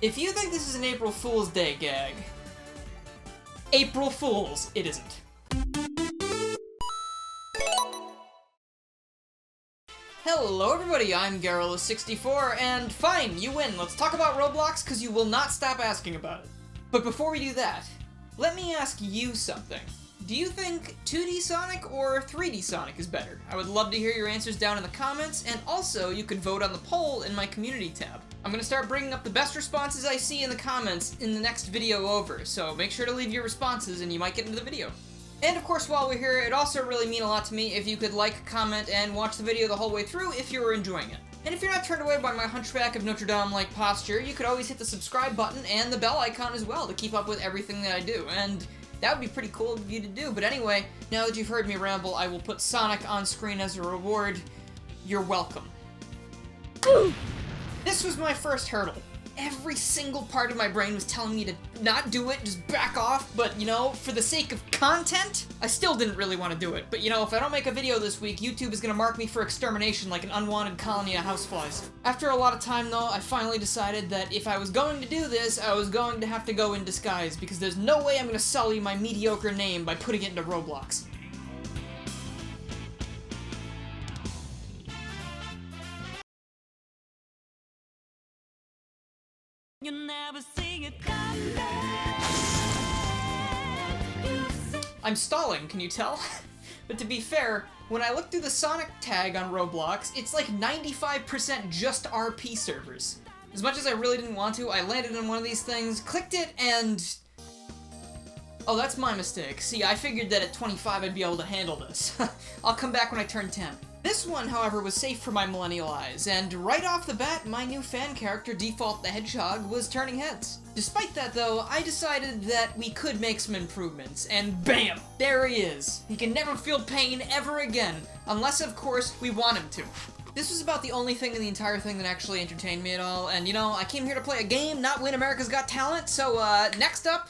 If you think this is an April Fool's Day gag, April Fools, it isn't. Hello everybody, I'm Garrulous64, and fine, you win. Let's talk about Roblox, because you will not stop asking about it. But before we do that, let me ask you something. Do you think 2D Sonic or 3D Sonic is better? I would love to hear your answers down in the comments, and also you can vote on the poll in my community tab. I'm gonna start bringing up the best responses I see in the comments in the next video over, so make sure to leave your responses and you might get into the video. And of course, while we're here, it'd also really mean a lot to me if you could like, comment, and watch the video the whole way through if you were enjoying it. And if you're not turned away by my Hunchback of Notre Dame-like posture, you could always hit the subscribe button and the bell icon as well to keep up with everything that I do, and that would be pretty cool of you to do. But anyway, now that you've heard me ramble, I will put Sonic on screen as a reward. You're welcome. Woo! This was my first hurdle. Every single part of my brain was telling me to not do it, just back off, but you know, for the sake of content, I still didn't really want to do it. But you know, if I don't make a video this week, YouTube is gonna mark me for extermination like an unwanted colony of houseflies. After a lot of time though, I finally decided that if I was going to do this, I was going to have to go in disguise, because there's no way I'm gonna sully my mediocre name by putting it into Roblox. You never see it coming. I'm stalling, can you tell? But to be fair, when I look through the Sonic tag on Roblox, it's like 95% just RP servers. As much as I really didn't want to, I landed on one of these things, clicked it, and... oh, that's my mistake. See, I figured that at 25 I'd be able to handle this. I'll come back when I turn 10. This one, however, was safe for my millennial eyes, and right off the bat, my new fan character, Default the Hedgehog, was turning heads. Despite that, though, I decided that we could make some improvements, and BAM! There he is! He can never feel pain ever again, unless, of course, we want him to. This was about the only thing in the entire thing that actually entertained me at all, and you know, I came here to play a game, not win America's Got Talent, so, next up...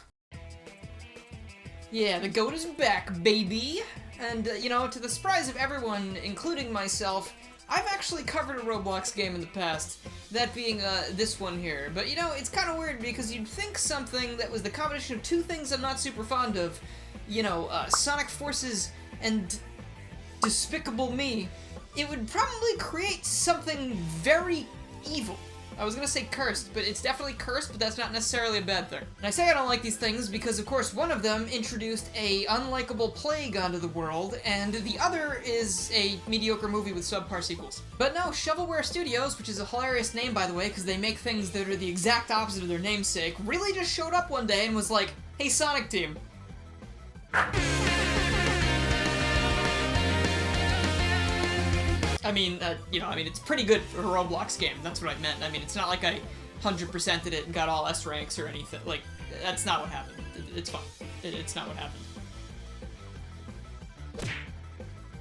yeah, the GOAT is back, baby! And, you know, to the surprise of everyone, including myself, I've actually covered a Roblox game in the past, that being, this one here. But, you know, it's kind of weird because you'd think something that was the combination of two things I'm not super fond of, you know, Sonic Forces and Despicable Me, it would probably create something very evil. I was gonna say cursed, but it's definitely cursed, but that's not necessarily a bad thing. And I say I don't like these things because, of course, one of them introduced a unlikable plague onto the world, and the other is a mediocre movie with subpar sequels. But no, Shovelware Studios, which is a hilarious name, by the way, because they make things that are the exact opposite of their namesake, really just showed up one day and was like, hey, Sonic Team. I mean, you know, it's pretty good for a Roblox game, that's what I meant. I mean, it's not like I 100%ed it and got all S ranks or anything. Like, that's not what happened. It's fine. It's not what happened.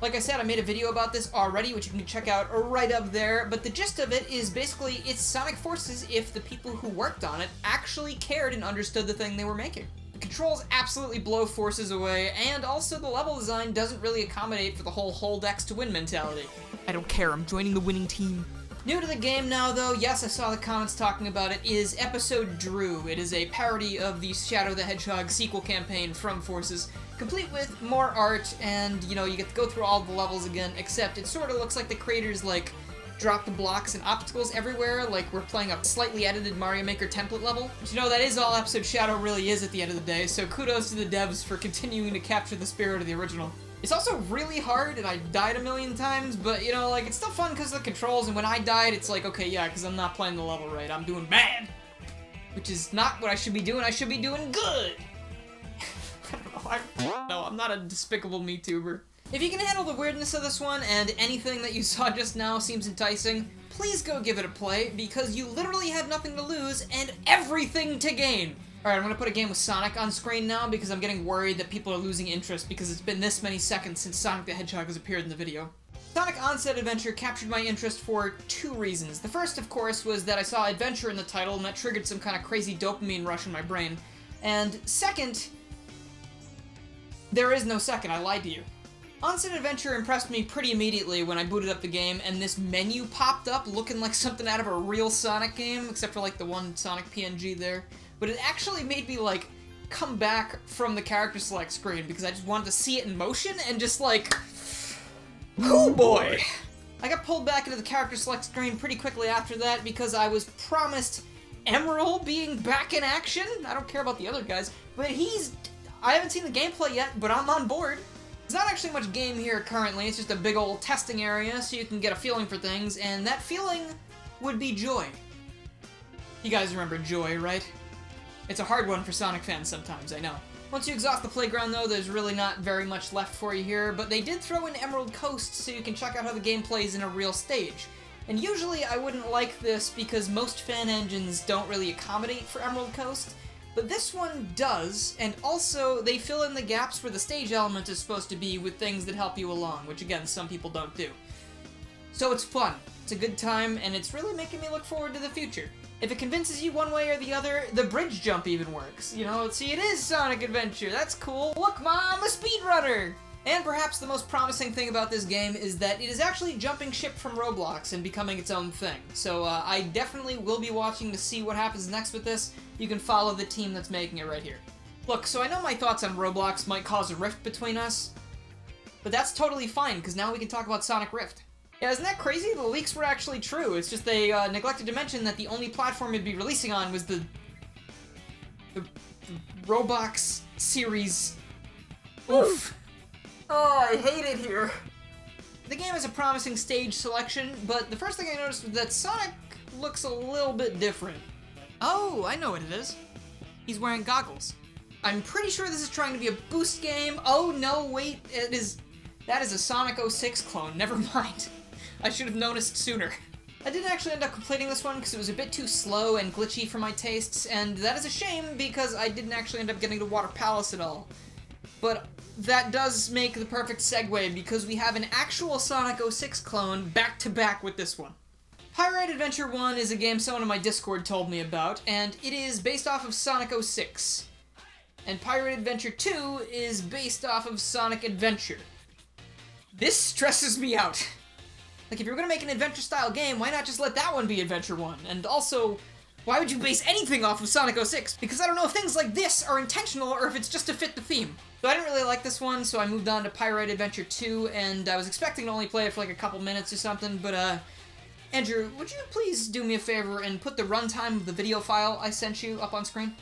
Like I said, I made a video about this already, which you can check out right up there, but the gist of it is basically, it's Sonic Forces if the people who worked on it actually cared and understood the thing they were making. The controls absolutely blow forces away, and also the level design doesn't really accommodate for the whole hold X to win mentality. I don't care, I'm joining the winning team. New to the game now, though, yes, I saw the comments talking about it, is Episode Drew. It is a parody of the Shadow the Hedgehog sequel campaign from Forces, complete with more art, and, you know, you get to go through all the levels again, except it sort of looks like the creators, like, drop the blocks and obstacles everywhere, like we're playing a slightly edited Mario Maker template level. But you know, that is all Episode Shadow really is at the end of the day, so kudos to the devs for continuing to capture the spirit of the original. It's also really hard, and I died a million times, but, you know, like, it's still fun because of the controls, and when I died, it's like, okay, yeah, because I'm not playing the level right, I'm doing bad! Which is not what I should be doing, I should be doing good! I don't know, no, I'm not a Despicable Me tuber. If you can handle the weirdness of this one, and anything that you saw just now seems enticing, please go give it a play, because you literally have nothing to lose and everything to gain! Alright, I'm gonna put a game with Sonic on screen now, because I'm getting worried that people are losing interest because it's been this many seconds since Sonic the Hedgehog has appeared in the video. Sonic Onset Adventure captured my interest for two reasons. The first, of course, was that I saw adventure in the title, and that triggered some kind of crazy dopamine rush in my brain. And second, there is no second, I lied to you. Onset Adventure impressed me pretty immediately when I booted up the game and this menu popped up looking like something out of a real Sonic game, except for like the one Sonic PNG there. But it actually made me like come back from the character select screen because I just wanted to see it in motion and just like, oh boy! I got pulled back into the character select screen pretty quickly after that because I was promised Emerald being back in action. I don't care about the other guys, but I haven't seen the gameplay yet, but I'm on board. There's not actually much game here currently, it's just a big old testing area so you can get a feeling for things, and that feeling would be joy. You guys remember joy, right? It's a hard one for Sonic fans sometimes, I know. Once you exhaust the playground though, there's really not very much left for you here, but they did throw in Emerald Coast so you can check out how the game plays in a real stage. And usually I wouldn't like this because most fan engines don't really accommodate for Emerald Coast, but this one does, and also they fill in the gaps where the stage element is supposed to be with things that help you along, which again, some people don't do. So it's fun, it's a good time, and it's really making me look forward to the future. If it convinces you one way or the other, the bridge jump even works. You know, see, it is Sonic Adventure, that's cool. Look, Mom, I'm a speedrunner! And perhaps the most promising thing about this game is that it is actually jumping ship from Roblox and becoming its own thing. So I definitely will be watching to see what happens next with this. You can follow the team that's making it right here. Look, so I know my thoughts on Roblox might cause a rift between us, but that's totally fine, because now we can talk about Sonic Rift. Yeah, isn't that crazy? The leaks were actually true. It's just they neglected to mention that the only platform it'd be releasing on was the Roblox series. Oof. Oh, I hate it here. The game has a promising stage selection, but the first thing I noticed was that Sonic looks a little bit different. Oh, I know what it is. He's wearing goggles. I'm pretty sure this is trying to be a boost game. Oh no, wait, that is a Sonic 06 clone, never mind. I should have noticed sooner. I didn't actually end up completing this one because it was a bit too slow and glitchy for my tastes, and that is a shame because I didn't actually end up getting to Water Palace at all. But that does make the perfect segue because we have an actual Sonic 06 clone back-to-back with this one. Pyrite Adventure 1 is a game someone in my Discord told me about, and it is based off of Sonic 06. And Pyrite Adventure 2 is based off of Sonic Adventure. This stresses me out. Like, if you're gonna make an adventure-style game, why not just let that one be Adventure 1? And also, why would you base anything off of Sonic 06? Because I don't know if things like this are intentional or if it's just to fit the theme. So I didn't really like this one, so I moved on to Pyrite Adventure 2, and I was expecting to only play it for like a couple minutes or something, but Andrew, would you please do me a favor and put the runtime of the video file I sent you up on screen?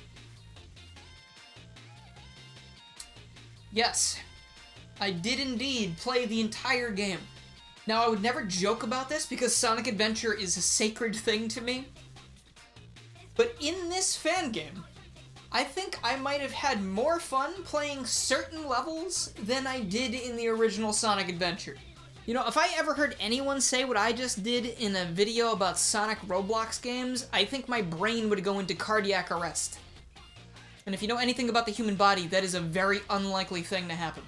Yes, I did indeed play the entire game. Now, I would never joke about this because Sonic Adventure is a sacred thing to me, but in this fan game, I think I might have had more fun playing certain levels than I did in the original Sonic Adventure. You know, if I ever heard anyone say what I just did in a video about Sonic Roblox games, I think my brain would go into cardiac arrest. And if you know anything about the human body, that is a very unlikely thing to happen.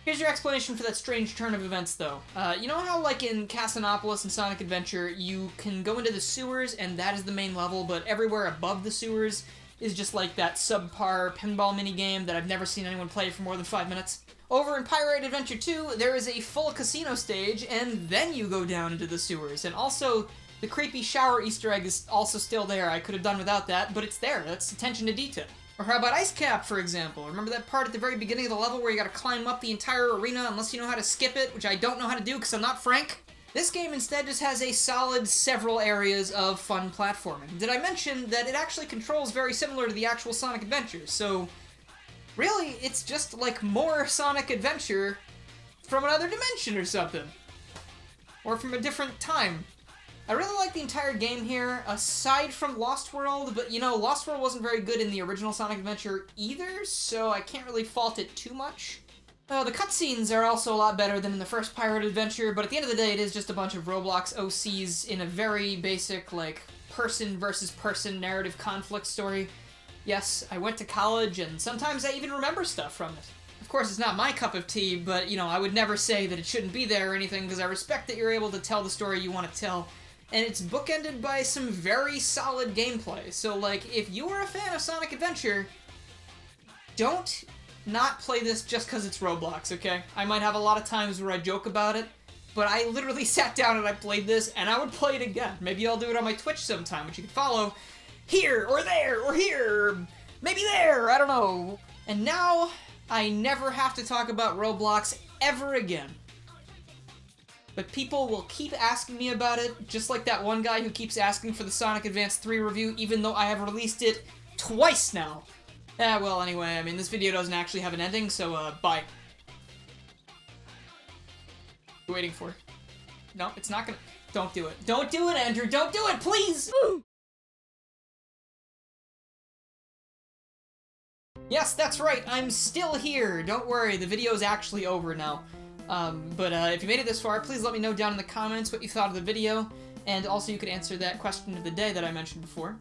Here's your explanation for that strange turn of events, though. You know how, like, in Casanopolis and Sonic Adventure, you can go into the sewers, and that is the main level, but everywhere above the sewers is just like that subpar pinball minigame that I've never seen anyone play for more than 5 minutes? Over in Pyrite Adventure 2, there is a full casino stage, and then you go down into the sewers. And also, the creepy shower Easter egg is also still there. I could have done without that, but it's there. That's attention to detail. Or how about Ice Cap, for example? Remember that part at the very beginning of the level where you gotta climb up the entire arena unless you know how to skip it, which I don't know how to do because I'm not Frank? This game instead just has a solid several areas of fun platforming. Did I mention that it actually controls very similar to the actual Sonic Adventure? So, really, it's just like more Sonic Adventure from another dimension or something. Or from a different time. I really like the entire game here, aside from Lost World, but you know, Lost World wasn't very good in the original Sonic Adventure either, so I can't really fault it too much. The cutscenes are also a lot better than in the first Pyrite Adventure, but at the end of the day, it is just a bunch of Roblox OCs in a very basic, like, person versus person narrative conflict story. Yes, I went to college, and sometimes I even remember stuff from it. Of course, it's not my cup of tea, but, you know, I would never say that it shouldn't be there or anything, because I respect that you're able to tell the story you want to tell. And it's bookended by some very solid gameplay. So, like, if you are a fan of Sonic Adventure, don't not play this just because it's Roblox, okay? I might have a lot of times where I joke about it, but I literally sat down and I played this, and I would play it again. Maybe I'll do it on my Twitch sometime, which you can follow here, or there, or here, maybe there, I don't know. And now, I never have to talk about Roblox ever again. But people will keep asking me about it, just like that one guy who keeps asking for the Sonic Advance 3 review, even though I have released it twice now. Well, anyway, I mean, this video doesn't actually have an ending, so, bye. What are you waiting for? No, it's not gonna... Don't do it. Don't do it, Andrew! Don't do it, please! Yes, that's right, I'm still here! Don't worry, the video's actually over now. If you made it this far, please let me know down in the comments what you thought of the video, and also you could answer that question of the day that I mentioned before.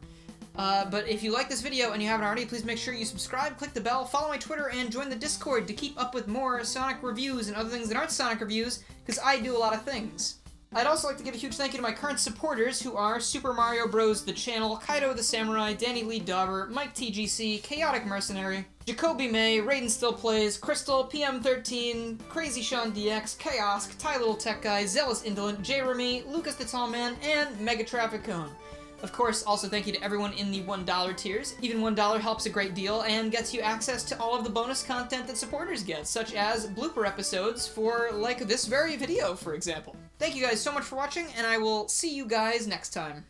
But if you like this video and you haven't already, please make sure you subscribe, click the bell, follow my Twitter, and join the Discord to keep up with more Sonic reviews and other things that aren't Sonic reviews, because I do a lot of things. I'd also like to give a huge thank you to my current supporters, who are Super Mario Bros. The Channel, Kaido the Samurai, Danny Lee Dauber, Mike TGC, Chaotic Mercenary, Jacoby May, Raiden Still Plays, Crystal, PM13, Crazy Sean DX, Chaos, Ty Little Tech Guy, Zealous Indolent, J. Remy, Lucas the Tall Man, and Mega Traffic Cone. Of course, also thank you to everyone in the $1 tiers. Even $1 helps a great deal and gets you access to all of the bonus content that supporters get, such as blooper episodes for, like, this very video, for example. Thank you guys so much for watching, and I will see you guys next time.